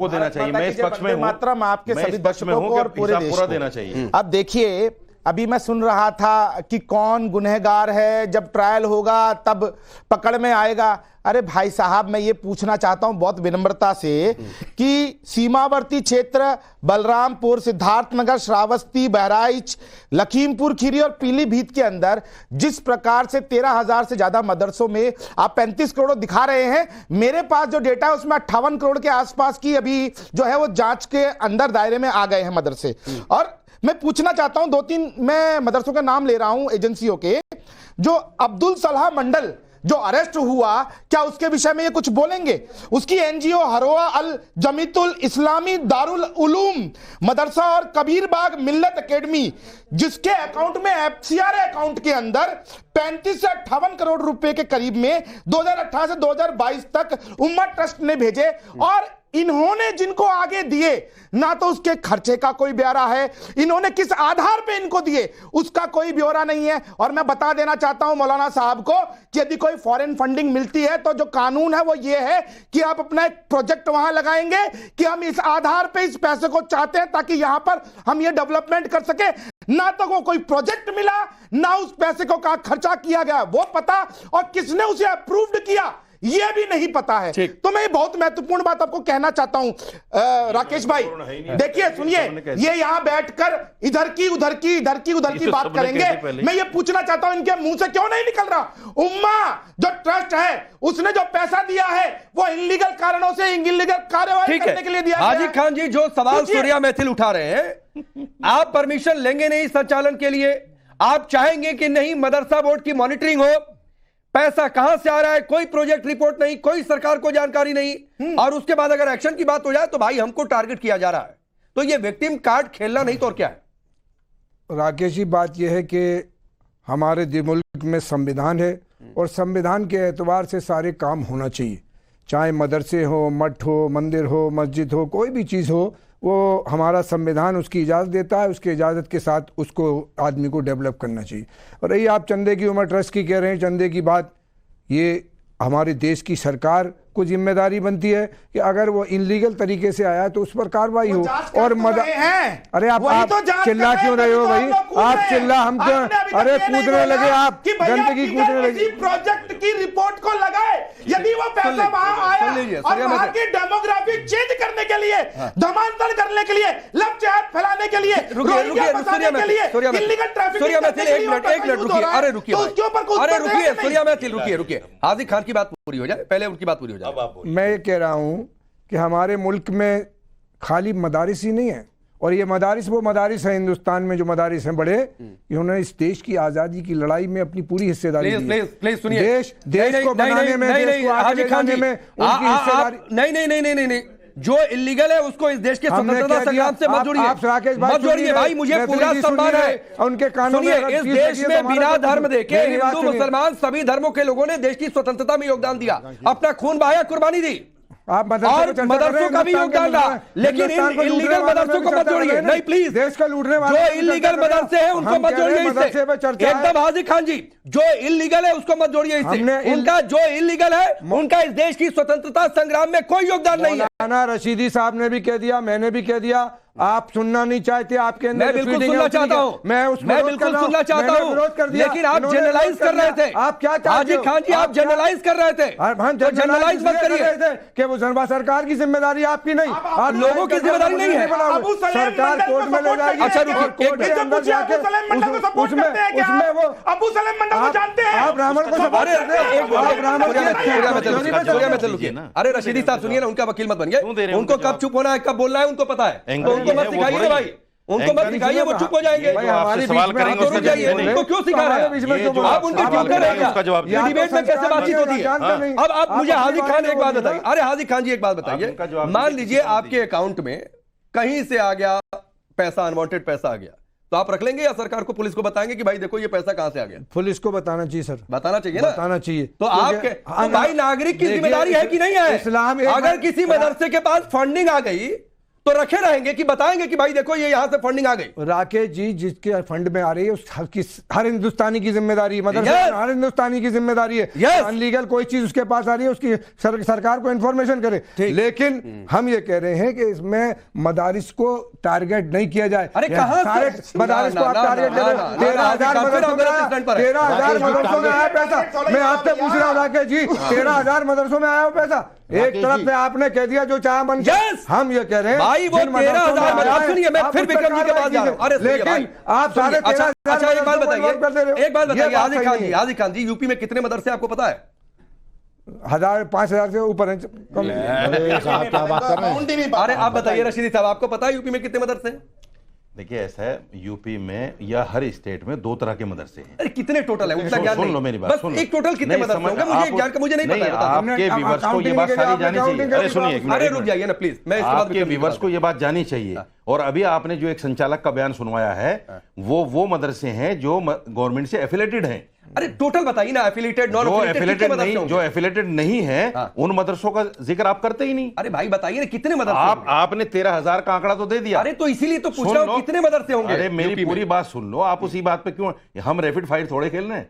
को देना चाहिए। मैं इस पक्ष में हूं, मात्रा में आपके सभी दर्शकों को और पूरे देश पूरा को देना चाहिए। अब देखिए, अभी मैं सुन रहा था कि कौन गुनहगार है, जब ट्रायल होगा तब पकड़ में आएगा। अरे भाई साहब, मैं ये पूछना चाहता हूं बहुत विनम्रता से कि सीमावर्ती क्षेत्र बलरामपुर, सिद्धार्थनगर, श्रावस्ती, बहराइच, लखीमपुर खीरी और पीलीभीत के अंदर जिस प्रकार से 13,000 से ज्यादा मदरसों में आप 35 करोड़ दिखा रहे हैं, मेरे पास जो डेटा है उसमें 58 करोड़ के आसपास की अभी जो है वो जांच के अंदर दायरे में आ गए हैं मदरसे। और मैं पूछना चाहता हूं, 2-3 मैं मदरसों का नाम ले रहा हूं एजेंसियों के। जो अब्दुल सलाह मंडल जो अरेस्ट हुआ, क्या उसके विषय में ये कुछ बोलेंगे? उसकी एनजीओ हरोआ अल जमीतुल इस्लामी दारुल उलूम मदरसा और कबीर बाग मिल्लत एकेडमी, जिसके अकाउंट में एफसीआर अकाउंट के अंदर 35 से 58 करोड़ रुपए के करीब में 2018 से 2022 तक उम्मा ट्रस्ट ने भेजे, और इन्होंने जिनको आगे दिए ना तो उसके खर्चे का कोई ब्यौरा है, इन्होंने किस आधार पे इनको दिए उसका कोई ब्यौरा नहीं है। और मैं बता देना चाहता हूं मौलाना साहब को कि यदि कोई फॉरेन फंडिंग मिलती है तो जो कानून है वो ये है कि आप अपना एक प्रोजेक्ट वहां लगाएंगे कि हम इस आधार पे इस पैसे को चाहते हैं ताकि यहां पर हम ये डेवलपमेंट कर सके। ना तो वो कोई प्रोजेक्ट मिला, ना उस पैसे को कहां खर्चा किया गया वो पता, और किसने उसे अप्रूव्ड किया ये भी नहीं पता है। तो मैं बहुत महत्वपूर्ण बात आपको कहना चाहता हूं राकेश भाई, देखिए सुनिए, ये यहां बैठकर इधर की उधर की बात करेंगे। मैं ये पूछना चाहता हूं इनके मुंह से क्यों नहीं निकल रहा, उम्मा जो ट्रस्ट है उसने जो पैसा दिया है वो इलीगल कारणों से इलीगल कार्यवाही करने के लिए दिया। हाजी खान जी, जो सवाल सूर्या मैथिल उठा रहे हैं, आप परमिशन लेंगे नहीं संचालन के लिए? आप चाहेंगे कि नहीं मदरसा बोर्ड की मॉनिटरिंग हो, पैसा कहां से आ रहा है, कोई प्रोजेक्ट रिपोर्ट नहीं, कोई सरकार को जानकारी नहीं, और उसके बाद अगर एक्शन की बात हो जाए तो भाई हमको टारगेट किया जा रहा है। तो ये विक्टिम कार्ड खेलना नहीं तो और क्या है? राकेश जी, बात यह है कि हमारे मुल्क में संविधान है और संविधान के एतबार से सारे काम होना चाहिए, चाहे मदरसे हो, मठ हो, मंदिर हो, मस्जिद हो, कोई भी चीज़ हो, वो हमारा संविधान उसकी इजाज़त देता है, उसकी इजाज़त के साथ उसको आदमी को डेवलप करना चाहिए। और रही आप चंदे की उम्र ट्रस्ट की कह रहे हैं, चंदे की बात, ये हमारे देश की सरकार को जिम्मेदारी बनती है कि अगर वो इनलीगल तरीके से आया तो उस पर कार्रवाई हो। और अरे आप चिल्ला क्यों रहे हो भाई? आप चिल्ला, हम क्यों? अरे कूदने लगे आप, गंदगी कूदने लगे। प्रोजेक्ट की रिपोर्ट को लगाए, यदि वो पैसा वहां आया और वहां की डेमोग्राफी चेंज करने के लिए, धर्मांतरण करने के लिए, लव जिहाद फैलाने के लिए, इल्लीगल ट्रैफिक, रुकिए, हाजी खान की बात पूरी हो जाए, पहले उनकी बात पूरी हो जाए। मैं ये कह रहा हूं कि हमारे मुल्क में खाली मदारिस ही नहीं है, और ये मदारिस वो मदारिस है हिंदुस्तान में जो मदारिस हैं बड़े, इन्होंने इस देश की आजादी की लड़ाई में अपनी पूरी हिस्सेदारी दी है। प्लीज सुनिए, देश को बनाने में, देश को आगे जाने में उनकी हिस्सेदारी। नहीं, जो इलीगल है उसको इस देश के स्वतंत्रता संग्राम से मत जोड़िए भाई, मुझे पूरा सम्मान है उनके कानून। इस देश में बिना धर्म देखे हिंदू मुसलमान सभी धर्मों के लोगों ने देश की स्वतंत्रता में योगदान दिया, अपना खून बहाया, कुर्बानी दी, और मदरसों का भी योगदान रहा, लेकिन इन इलीगल मदरसों को मत जोड़िए। नहीं प्लीज, देश का लूटने वाले जो इलीगल मदरसे हैं उनको मत जोड़िए इससे। एकदम हाजी खान जी, जो इलीगल है उसको मत जोड़िए इससे। उनका जो इलीगल है उनका इस देश की स्वतंत्रता संग्राम में कोई योगदान नहीं है। मौलाना रशीदी साहब ने भी कह दिया, मैंने भी कह दिया, आप सुनना नहीं चाहते, आपके अंदर मैं बिल्कुल सुनना चाहता हूं, मैं बिल्कुल सुनना चाहता हूं, लेकिन आप जनरलाइज कर रहे थे। आप क्या चाहते हो? हाजी खान जी, आप जनरलाइज कर रहे थे, जनरलाइज मत करिए कि वो सरकार की जिम्मेदारी आपकी नहीं, आप लोगों की जिम्मेदारी नहीं है। सरकार कोर्ट में ले जाएगी। अच्छा रुकिए, उसमें वो अबू सलेम मंडल को जानते हैं, आप ब्राह्मण को अरे रशीदी साहब सुनिए ना, उनका वकील मत बनिए, उनको कब चुप होना है कब बोलना है उनको पता है, उनको मत सिखाइए भाई, उनको मत सिखाइए, वो चुप हो जाएंगे। सवाल करेंगे उसका जवाब उनको क्यों सिखा रहे हैं आप? उनके क्यों कर रहे हैं? ये डिबेट में कैसे बातचीत होती है? अब आप मुझे हाजी खान एक बात बताइए, अरे हाजी खान जी एक बात बताइए, मान लीजिए आपके अकाउंट में कहीं से आ गया पैसा, अनवांटेड पैसा आ गया, तो आप रख लेंगे या सरकार को, पुलिस को बताएंगे कि भाई देखो ये पैसा कहां से आ गया? पुलिस को बताना चाहिए सर, बताना चाहिए ना, बताना चाहिए। तो आपके तो भाई नागरिक की जिम्मेदारी है कि नहीं है? अगर किसी मदरसे के पास फंडिंग आ गई तो रखे रहेंगे कि बताएंगे कि भाई देखो ये यहां से फंडिंग आ गई। राकेश जी, जिसके फंड में आ रही है उस हर हिंदुस्तानी की जिम्मेदारी है, मदरसे Yes! हर हिंदुस्तानी की जिम्मेदारी है। Yes! अनलीगल कोई चीज उसके पास आ रही है उसकी सरकार को इन्फॉर्मेशन करे। लेकिन हम ये कह रहे हैं कि इसमें मदारिस को टारगेट नहीं किया जाए। अरे कहां सारे मदारिस को आप टारगेट कर रहे हो। 13,000 मदरसों में आया, 13,000 मदरसों में आया पैसा। मैं आपसे पूछ रहा हूँ राकेश जी, 13,000 मदरसों में आया हो पैसा। एक तरफ से आपने कह दिया जो चाह मन किया। हम ये कह रहे हैं भाई वो 13,000, सुनिए मैं फिर विक्रम जी के पास जा रहा हूं। अरे लेकिन आप सारे अच्छा एक बात बताइए हाजी खान जी, यूपी में कितने मदरसे आपको पता है? 1,000 5,000 से ऊपर है। अरे आप बताइए रशीदी साहब, आपको पता है यूपी में कितने मदरसे हैं? देखिए ऐसा है, यूपी में या हर स्टेट में 2 तरह के मदरसे हैं। अरे कितने टोटल है उतना ज्ञान सुन नहीं। लो मेरी बात, बस सुन लो। एक टोटल कितने नहीं, मदरसे होंगे समझ- मुझे ज्ञान का मुझे नहीं पता है। आपके व्यूअर्स को ये बात सारी जानी चाहिए। अरे सुनिए एक मिनट, अरे एक रुक मिनट। जाइए ना प्लीज, मैं इसके बाद आपके व्यूअर्स को ये बात जानी चाहिए। और अभी आपने जो एक संचालक का बयान सुनवाया है वो मदरसे हैं जो गवर्नमेंट से एफिलेटेड हैं। अरे टोटल बताइए ना, एफिलिएटेड नॉन एफिलिएटेड नहीं, जो एफिलेटेड नहीं है उन मदरसों का जिक्र आप करते ही नहीं। अरे भाई बताइए ना कितने मदरसे? आपने 13,000 का आंकड़ा तो दे दिया। अरे तो इसीलिए तो पूछ रहा हूं कितने मदरसे होंगे? अरे मेरी पूरी बात सुन लो, आप उसी बात पे क्यों, हम रैपिड फायर थोड़े खेल रहे हैं।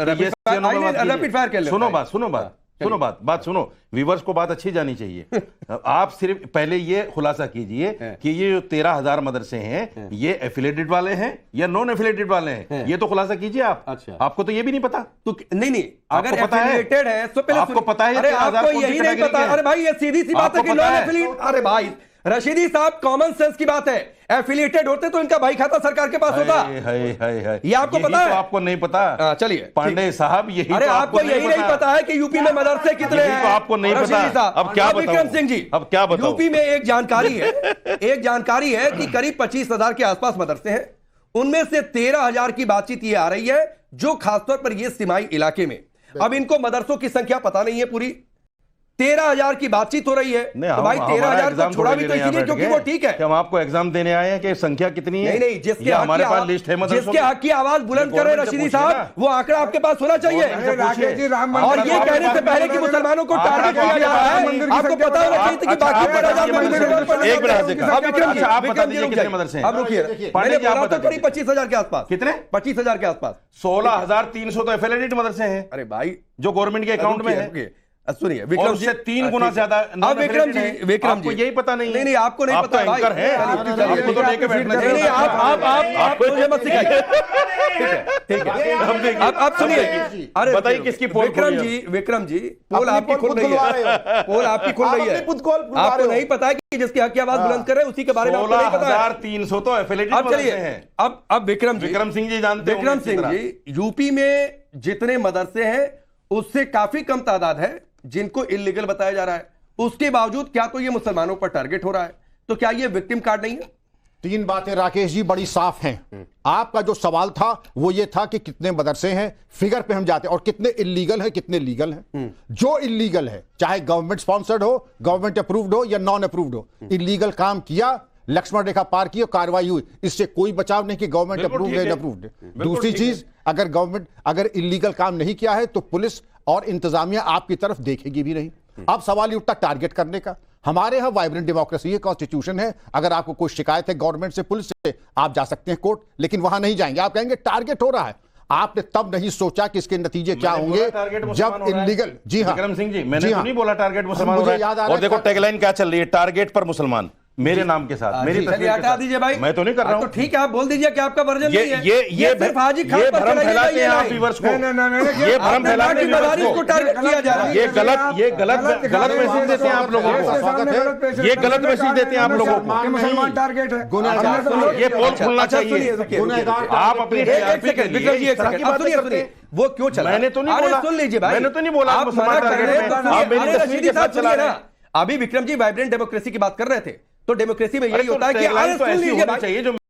रैपिड फायर खेल सुनो बात सुनो, व्यूअर्स को बात अच्छी जानी चाहिए। आप सिर्फ पहले ये खुलासा कीजिए कि ये जो 13,000 मदरसे हैं ये एफिलेटेड वाले हैं या नॉन एफिलेटेड वाले हैं, ये तो खुलासा कीजिए आप। अच्छा। आपको तो ये भी नहीं पता? तो नहीं, अगर पता है? एफिलिएटेड है तो पहले आपको पता है? अरे 13,000 आपको कौन सी यही नहीं कैटेगरी पता? के हैं? अरे भाई ये सीधी सी बात है कि आपको पता नॉन है? एफिलिएटेड। अरे भाई रशीदी साहब, कॉमन सेंस की बात है, एफिलिएटेड होते तो इनका भाई खाता सरकार के पास होता। हाय ये आपको पता है? तो आपको नहीं पता। चलिए पांडे साहब, यही अरे तो आपको यही नहीं पता है कि यूपी में मदरसे कितने यही हैं? तो आपको नहीं पता। रशीदी साहब, अब क्या बताऊं? विक्रम सिंह जी, अब क्या बताऊं? यूपी में एक जानकारी है कि करीब 25,000 के आसपास मदरसे हैं। उनमें से 13,000 की बातचीत ये आ रही है जो खासतौर पर ये सीमाई इलाके में। अब इनको मदरसों की संख्या पता नहीं है पूरी, 13,000 की बातचीत हो रही है। तो भाई 13,000 को छोड़ा भी तो इसीलिए क्योंकि वो ठीक है। हम आपको एग्जाम देने आए हैं कि संख्या कितनी है? नहीं, जिसके हमारे पास लिस्ट है मदरसों जिसके हक की आवाज बुलंद करे रशीदी साहब, वो आंकड़ा आपके पास होना चाहिए। और ये कहने से पहले कि मुसलमानों को टारगेट किया जा रहा है, आपको पता होना चाहिए कि बाकी 13,000 एक मिनट, आप बता दीजिए कितने मदरसे हैं? अब रुकिए, मैंने बोला था करीब 25,000 के आसपास। कितने? 25,000 के आसपास। 16,300 तो एफिलिएटेड मदरसे हैं। अरे भाई जो गवर्नमेंट के अकाउंट में है। सुनिए विक्रम जी, 3 गुना ज्यादा। अब विक्रम जी, आपको यही पता नहीं है? नहीं आपको नहीं पता भाई। एंकर है, आपको तो लेके बैठना चाहिए। नहीं आप मुझे मत सिखाइए। ठीक है, अब सुनिए, अरे बताइए किसकी पोल? विक्रम जी पोल आपकी खुल रही है, पोल आपकी खुल रही है। आपको नहीं पता है कि जिसकी हक की आवाज बुलंद कर रहे हैं उसी के बारे में आपको नहीं पता है। 16,300 तो एफिलिएटेड अब चलिए, अब विक्रम सिंह जी जानते हैं। विक्रम सिंह जी, यूपी में जितने मदरसे हैं उससे काफी कम तादाद है जिनको इल्लीगल बताया जा रहा है। उसके बावजूद क्या तो ये मुसलमानों पर टारगेट हो रहा है? तो क्या ये विक्टिम कार्ड नहीं है? 3 बातें राकेश जी बड़ी साफ हैं। आपका जो सवाल था वो ये था कि कितने मदरसे हैं, फिगर पे हम जाते हैं, और कितने इलीगल हैं कितने लीगल हैं। जो इलीगल है, चाहे गवर्नमेंट स्पॉन्सर्ड हो, गवर्नमेंट अप्रूव्ड हो या नॉन अप्रूव्ड हो, इलीगल काम किया, लक्ष्मण रेखा पार की और कार्रवाई हुई, इससे कोई बचाव नहीं कि गवर्नमेंट अप्रूव्ड है अप्रूव्ड। दूसरी चीज, अगर गवर्नमेंट अगर इलीगल काम नहीं किया है तो पुलिस और इंतजामिया आपकी तरफ देखेगी भी नहीं। अब सवाल ये उठता टारगेट करने का। हमारे यहाँ वाइब्रेंट डेमोक्रेसी है, कॉन्स्टिट्यूशन है। अगर आपको कोई शिकायत है गवर्नमेंट से, पुलिस से, आप जा सकते हैं कोर्ट, लेकिन वहां नहीं जाएंगे। आप कहेंगे टारगेट हो रहा है। आपने तब नहीं सोचा कि इसके नतीजे क्या होंगे जब इलीगल। जी हाँ विक्रम सिंह जी, मैंने तो नहीं बोला टारगेट मुसलमान हो रहा है। और देखो टैगलाइन क्या चल रही है, टारगेट पर मुसलमान, मेरे नाम के साथ, मेरी तस्वीर हटा दीजिए भाई। मैं तो नहीं कर रहा हूं। तो ठीक है, आप बोल दीजिए कि आपका वर्जन नहीं है। ये भ्रम फैलाते हैं आप व्यूअर्स को। ये भ्रम फैलाते हैं व्यूअर्स को टारगेट किया जा रहा है। ये गलत मैसेज देते हैं आप लोगों को। ये गलत मैसेज देते हैं आप लोगों को। मुसलमान टारगेट है। ये पोल खुलना चाहिए। आप अपनी वो क्यों चला? मैंने तो नहीं बोला। सुन लीजिए भाई, मैंने तो नहीं बोला मुसलमान टारगेट है। आप मेरी तस्वीर के साथ चला रहे हैं। अभी विक्रम जी वाइब्रेंट डेमोक्रेसी की बात कर रहे थे, तो डेमोक्रेसी में यही होता है कि तो ऐसी होनी चाहिए जो